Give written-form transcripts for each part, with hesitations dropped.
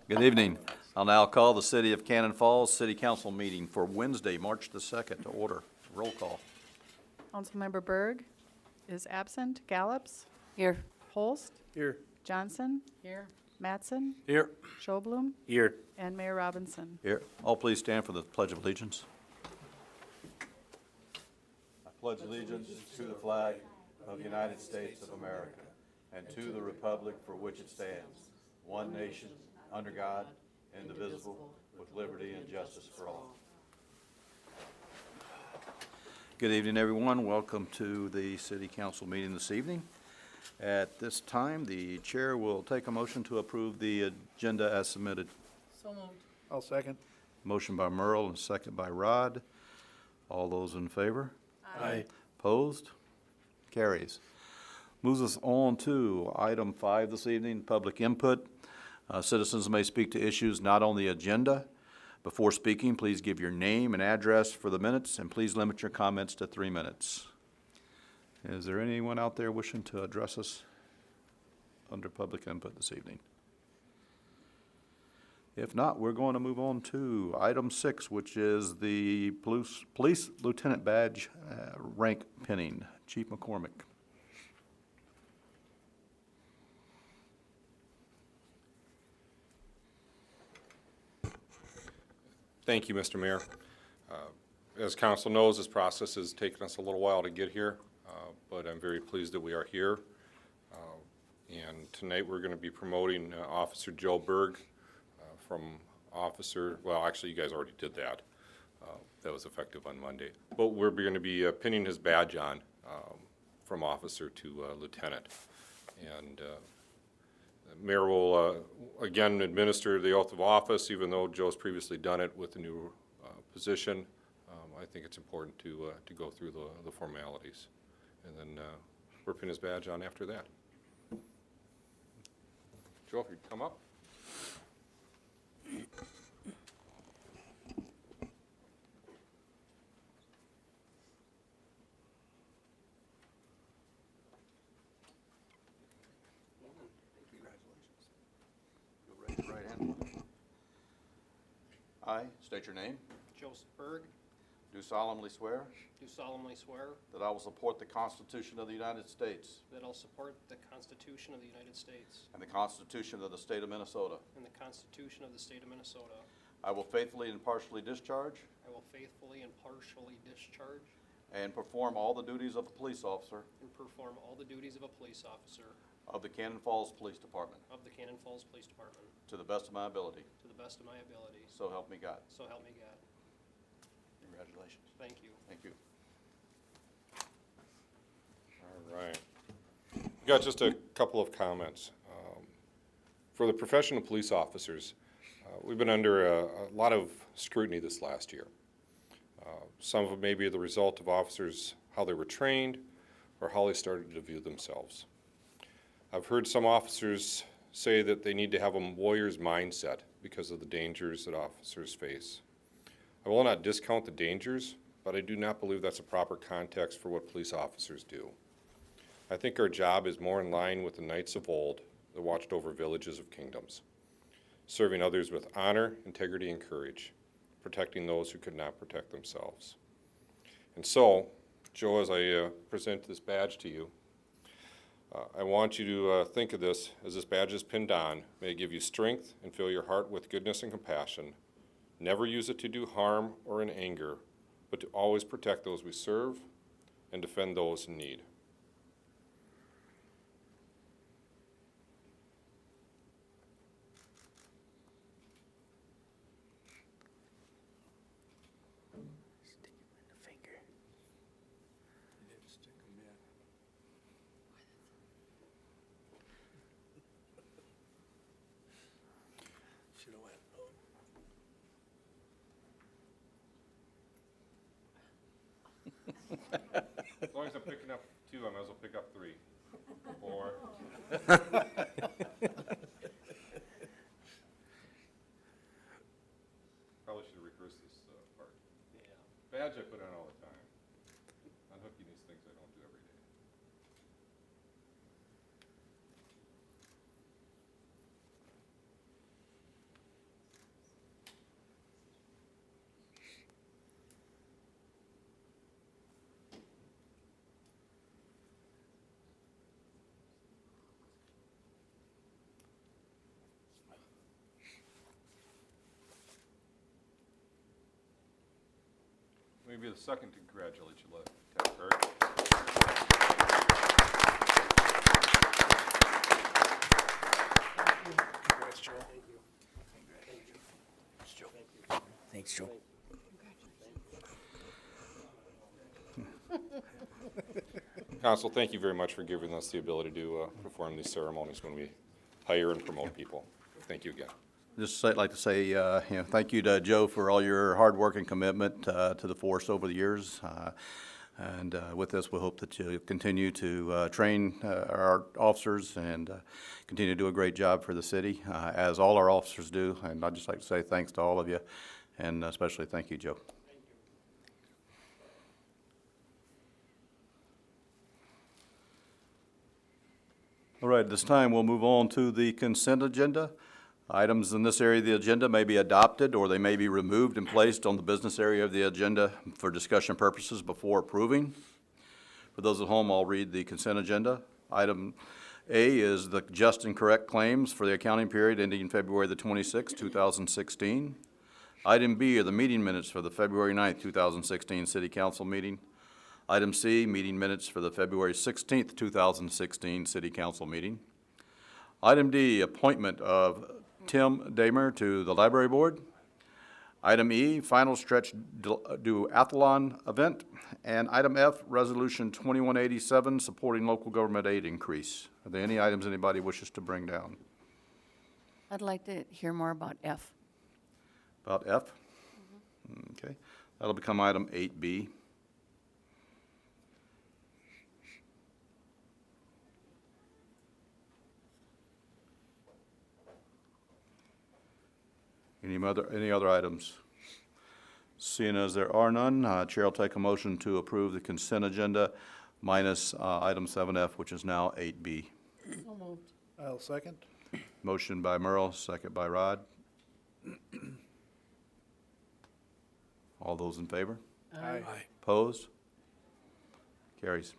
Good evening. I'll now call the City of Cannon Falls City Council meeting for Wednesday, March the 2nd to order. Roll call. Councilmember Berg is absent. Gallops? Here. Holst? Here. Johnson? Here. Mattson? Here. Schoblum? Here. And Mayor Robinson. Here. All please stand for the Pledge of Allegiance. I pledge allegiance to the flag of the United States of America and to the republic for which it stands, one nation, under God, indivisible, with liberty and justice for all. Good evening, everyone. Welcome to the City Council meeting this evening. At this time, the chair will take a motion to approve the agenda as submitted. So moved. I'll second. Motion by Merle and second by Rod. All those in favor? Aye. Opposed? Carries. Moves us on to item 5 this evening, public input. Citizens may speak to issues not on the agenda. Before speaking, please give your name and address for the minutes, and please limit your comments to 3 minutes. Is there anyone out there wishing to address us under public input this evening? If not, we're going to move on to item 6, which is the police lieutenant badge rank pinning. Chief McCormick. Thank you, Mr. Mayor. As council knows, this process has taken us a little while to get here, but I'm very pleased that we are here. And tonight we're going to be promoting Officer Joe Berg from officer, well, actually you guys already did that. That was effective on Monday. But we're going to be pinning his badge on from officer to lieutenant. And the mayor will again administer the oath of office, even though Joe's previously done it with the new position. I think it's important to go through the formalities. And then we're pinning his badge on after that. Joe, if you'd come up. Raise your right hand. I state your name. Joseph Berg, Do solemnly swear do solemnly swear that I will support the Constitution of the United States that I'll support the Constitution of the United States and the Constitution of the State of Minnesota. and the Constitution of the State of Minnesota. I will faithfully and impartially discharge I will faithfully and partially discharge and perform all the duties of a police officer and perform all the duties of a police officer of the Cannon Falls Police Department of the Cannon Falls Police Department to the best of my ability. to the best of my ability. So help me God. So help me God. Congratulations. Thank you. Thank you. All right. We've got just a couple of comments. For the professional police officers, we've been under a lot of scrutiny this last year. Some of it may be the result of officers, how they were trained, or how they started to view themselves. I've heard some officers say that they need to have a warrior's mindset because of the dangers that officers face. I will not discount the dangers, but I do not believe that's a proper context for what police officers do. I think our job is more in line with the knights of old that watched over villages of kingdoms, serving others with honor, integrity, and courage, protecting those who could not protect themselves. And so, Joe, as I present this badge to you, I want you to think of this as this badge is pinned on. May it give you strength and fill your heart with goodness and compassion. Never use it to do harm or in anger, but to always protect those we serve and defend those in need. As long as I'm picking up 2, I might as well pick up 3, 4. Probably should have rehearsed this part. Yeah. Badge I put on all the time. Unhooking these things I don't do every day. Maybe the second to congratulate you, Lieutenant Perry. Congrats, Joe. Thanks, Joe. Council, thank you very much for giving us the ability to perform these ceremonies when we hire and promote people. Thank you again. Like to say, thank you to Joe for all your hard work and commitment to the force over the years. And with this, we hope that you continue to train our officers and continue to do a great job for the city, as all our officers do. And I'd just like to say thanks to all of you, and especially thank you, Joe. All right, at this time, we'll move on to the consent agenda. Items in this area of the agenda may be adopted, or they may be removed and placed on the business area of the agenda for discussion purposes before approving. For those at home, I'll read the consent agenda. Item A is the just and correct claims for the accounting period ending February the 26th, 2016. Item B are the meeting minutes for the February 9th, 2016 City Council meeting. Item C, meeting minutes for the February 16th, 2016 City Council meeting. Item D, appointment of Tim Damer to the Library Board. Item E, final stretch duathlon event. And item F, Resolution 2187, supporting local government aid increase. Are there any items anybody wishes to bring down? I'd like to hear more about F. About F? Okay, that'll become item 8B. Any other items? Seeing as there are none, Chair will take a motion to approve the consent agenda minus item 7F, which is now 8B. So moved. I'll second. Motion by Merle, second by Rod. All those in favor? Aye. Opposed? Carries.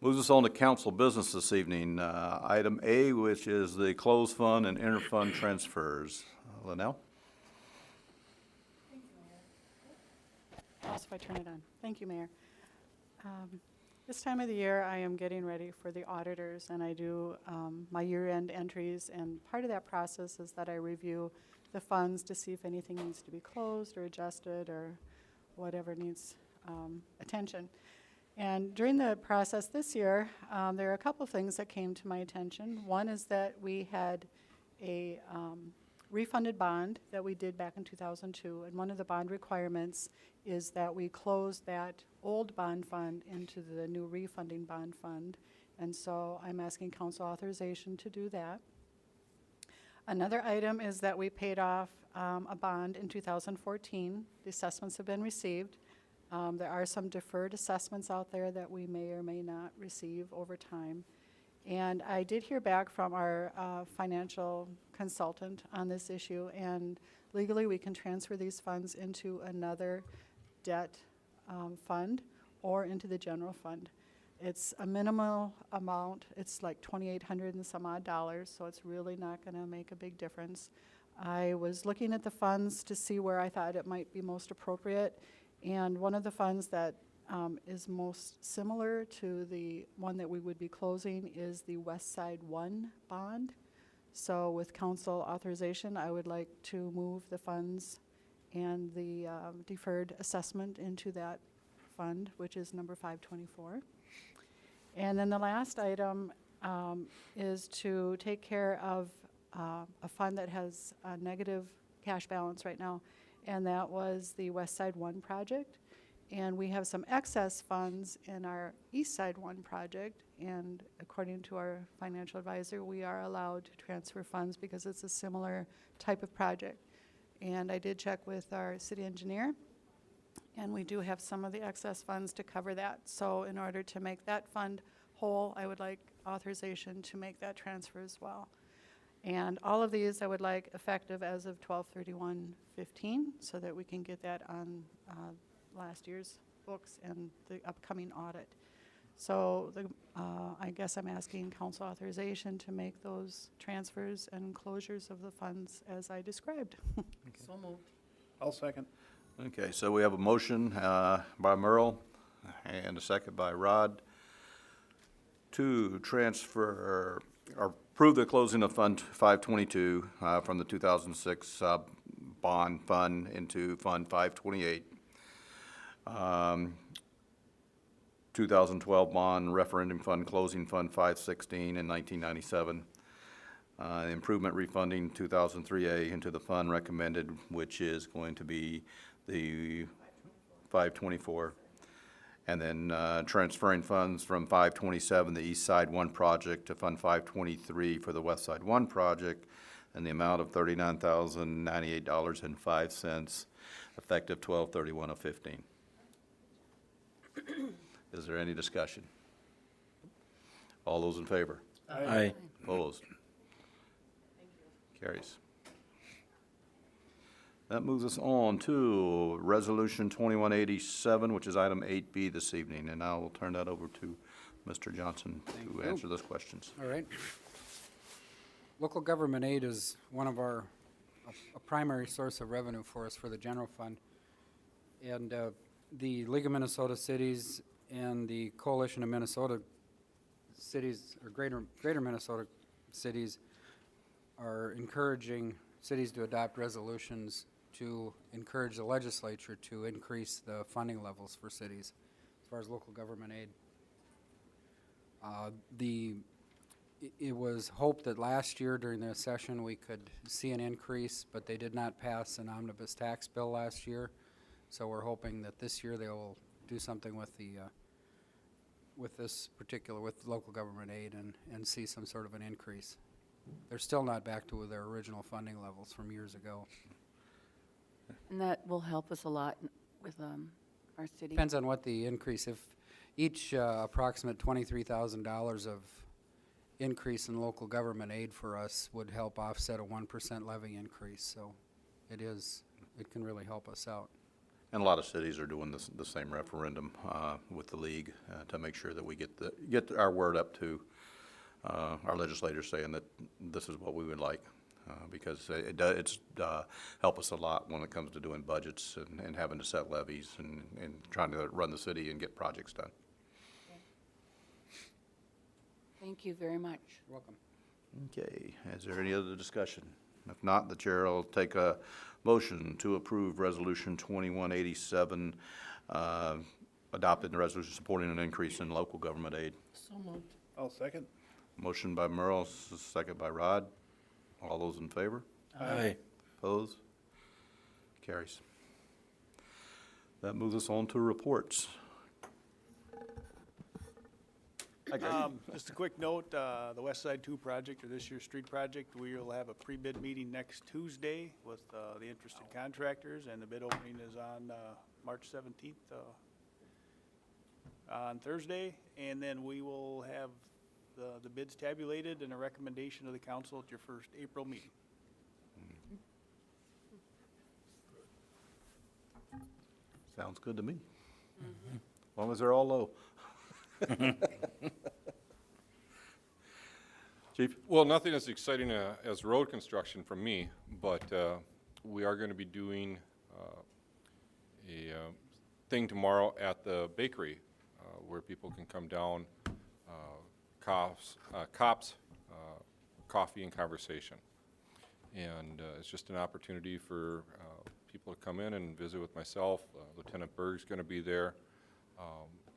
Moves us on to council business this evening. Item A, which is the closed fund and interfund transfers. Linnell? Also, if I turn it on. Thank you, Mayor. This time of the year, I am getting ready for the auditors, and I do my year-end entries, and part of that process is that I review the funds to see if anything needs to be closed or adjusted or whatever needs attention. And during the process this year, there are a couple of things that came to my attention. One is that we had a refunded bond that we did back in 2002, and one of the bond requirements is that we close that old bond fund into the new refunding bond fund, and so I'm asking council authorization to do that. Another item is that we paid off a bond in 2014. The assessments have been received. There are some deferred assessments out there that we may or may not receive over time. And I did hear back from our financial consultant on this issue, and legally we can transfer these funds into another debt fund or into the general fund. It's a minimal amount. It's like $2,800 and some odd dollars, so it's really not going to make a big difference. I was looking at the funds to see where I thought it might be most appropriate, and one of the funds that is most similar to the one that we would be closing is the West Side 1 bond. So with council authorization, I would like to move the funds and the deferred assessment into that fund, which is number 524. And then the last item is to take care of a fund that has a negative cash balance right now, and that was the West Side 1 project. And we have some excess funds in our East Side 1 project, and according to our financial advisor, we are allowed to transfer funds because it's a similar type of project. And I did check with our city engineer, and we do have some of the excess funds to cover that. So in order to make that fund whole, I would like authorization to make that transfer as well. And all of these I would like effective as of 12/31/15 so that we can get that on last year's books and the upcoming audit. So I guess I'm asking council authorization to make those transfers and closures of the funds as I described. So moved. I'll second. Okay, so we have a motion by Merle and a second by Rod to transfer or approve the closing of Fund 522 from the 2006 bond fund into Fund 528. 2012 bond referendum fund closing Fund 516 in 1997. Improvement refunding 2003A into the fund recommended, which is going to be the 524. And then transferring funds from 527, the East Side 1 project, to Fund 523 for the West Side 1 project, and the amount of $39,098.05, effective 12/31/15. Is there any discussion? All those in favor? Aye. Opposed? Carries. That moves us on to Resolution 2187, which is item 8B this evening, and I will turn that over to Mr. Johnson Thank to you. answer those questions. All right. Local government aid is one of a primary source of revenue for us for the general fund. And the League of Minnesota Cities and the Coalition of Minnesota Cities, or Greater Minnesota Cities, are encouraging cities to adopt resolutions to encourage the legislature to increase the funding levels for cities as far as local government aid. It was hoped that last year during the session we could see an increase, but they did not pass an omnibus tax bill last year. So we're hoping that this year they will do something with with local government aid and see some sort of an increase. They're still not back to their original funding levels from years ago. And that will help us a lot with our city. Depends on what the increase, if each approximate $23,000 of increase in local government aid for us would help offset a 1% levy increase, so it can really help us out. And a lot of cities are doing the same referendum with the league to make sure that we get our word up to our legislators saying that this is what we would like, because it's help us a lot when it comes to doing budgets and having to set levies and trying to run the city and get projects done. Thank you very much. You're welcome. Okay, is there any other discussion? If not, the chair will take a motion to approve Resolution 2187, adopting the resolution supporting an increase in local government aid. So moved. I'll second. Motion by Merle, second by Rod. All those in favor? Aye. Opposed? Carries. That moves us on to reports. Just a quick note, the West Side 2 project, or this year's street project, we will have a pre-bid meeting next Tuesday with the interested contractors, and the bid opening is on March 17th, on Thursday, and then we will have the bids tabulated and a recommendation of the council at your first April meeting. Sounds good to me. As long as they're all low. Chief? Well, nothing as exciting as road construction from me, but we are going to be doing a thing tomorrow at the bakery where people can come down, cops, coffee and conversation. And it's just an opportunity for people to come in and visit with myself. Lieutenant Berg's going to be there,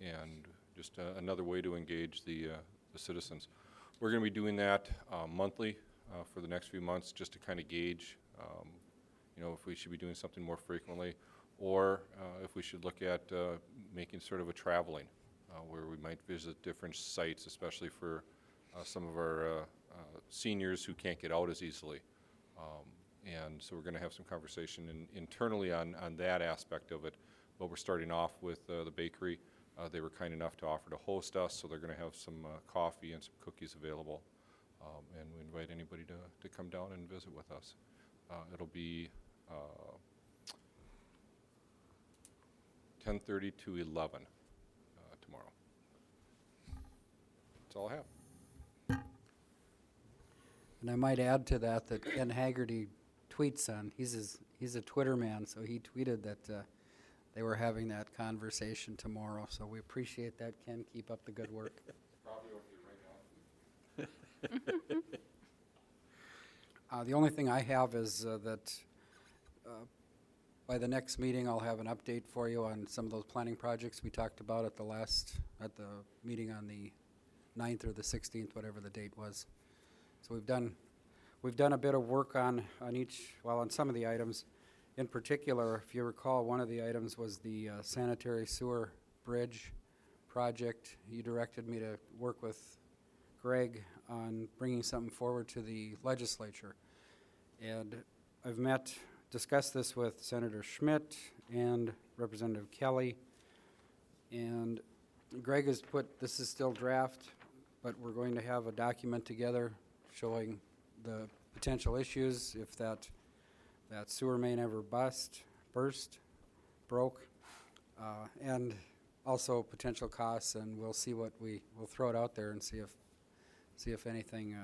and just another way to engage the citizens. We're going to be doing that monthly for the next few months, just to kind of gauge, if we should be doing something more frequently, or if we should look at making sort of a traveling, where we might visit different sites, especially for some of our seniors who can't get out as easily. And so we're going to have some conversation internally on that aspect of it. But we're starting off with the bakery. They were kind enough to offer to host us, so they're going to have some coffee and some cookies available. And we invite anybody to come down and visit with us. It'll be 10:30 to 11 tomorrow. That's all I have. And I might add to that Ken Haggerty tweets on. He's a Twitter man, so he tweeted that they were having that conversation tomorrow. So we appreciate that, Ken. Keep up the good work. The only thing I have is that by the next meeting, I'll have an update for you on some of those planning projects we talked about at the meeting on the 9th or the 16th, whatever the date was. So we've done a bit of work on some of the items. In particular, if you recall, one of the items was the sanitary sewer bridge project. You directed me to work with Greg on bringing something forward to the legislature. And I've discussed this with Senator Schmidt and Representative Kelly. And Greg has this is still draft, but we're going to have a document together showing the potential issues if that sewer main ever broke, and also potential costs, and we'll see we'll throw it out there and see if anything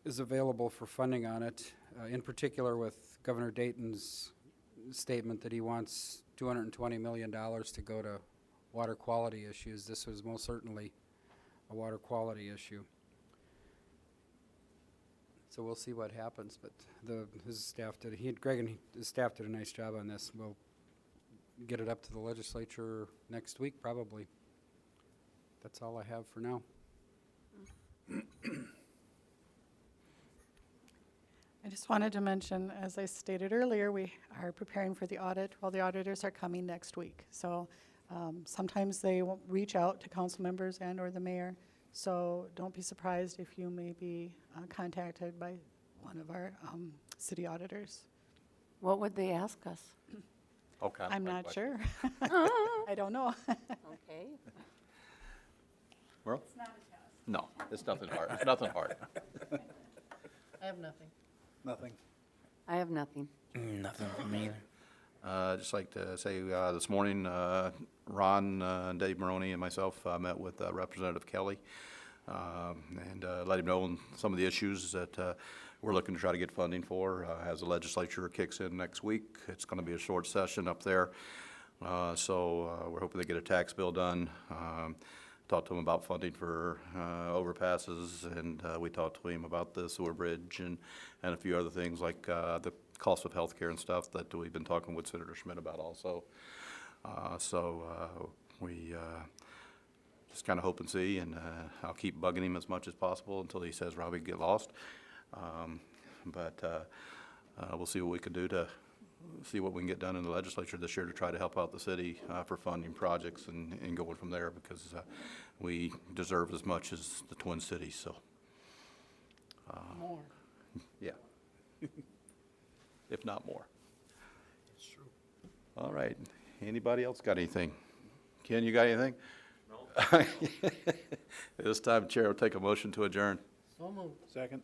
is available for funding on it, in particular with Governor Dayton's statement that he wants $220 million to go to water quality issues. This was most certainly a water quality issue. So we'll see what happens, but Greg and his staff did a nice job on this. We'll get it up to the legislature next week, probably. That's all I have for now. I just wanted to mention, as I stated earlier, we are preparing for the audit. Well, the auditors are coming next week. So sometimes they won't reach out to council members and or the mayor. So don't be surprised if you may be contacted by one of our city auditors. What would they ask us? Okay. I'm not sure. I don't know. Okay. Well? It's not a test. No, it's nothing hard. It's nothing hard. I have nothing. Nothing. I have nothing. Nothing from me either. I'd just like to say this morning, Ron, Dave Maroney, and myself met with Representative Kelly and let him know some of the issues that we're looking to try to get funding for as the legislature kicks in next week. It's going to be a short session up there, so we're hoping to get a tax bill done. Talked to him about funding for overpasses, and we talked to him about the sewer bridge and a few other things like the cost of healthcare and stuff that we've been talking with Senator Schmidt about also. We just kind of hope and see, and I'll keep bugging him as much as possible until he says, Robbie, get lost. We'll see what we can do to see what we can get done in the legislature this year to try to help out the city for funding projects and going from there, because we deserve as much as the Twin Cities, so. More. Yeah. If not more. It's true. All right. Anybody else got anything? Ken, you got anything? No. This time, Chair will take a motion to adjourn. So moved. Second.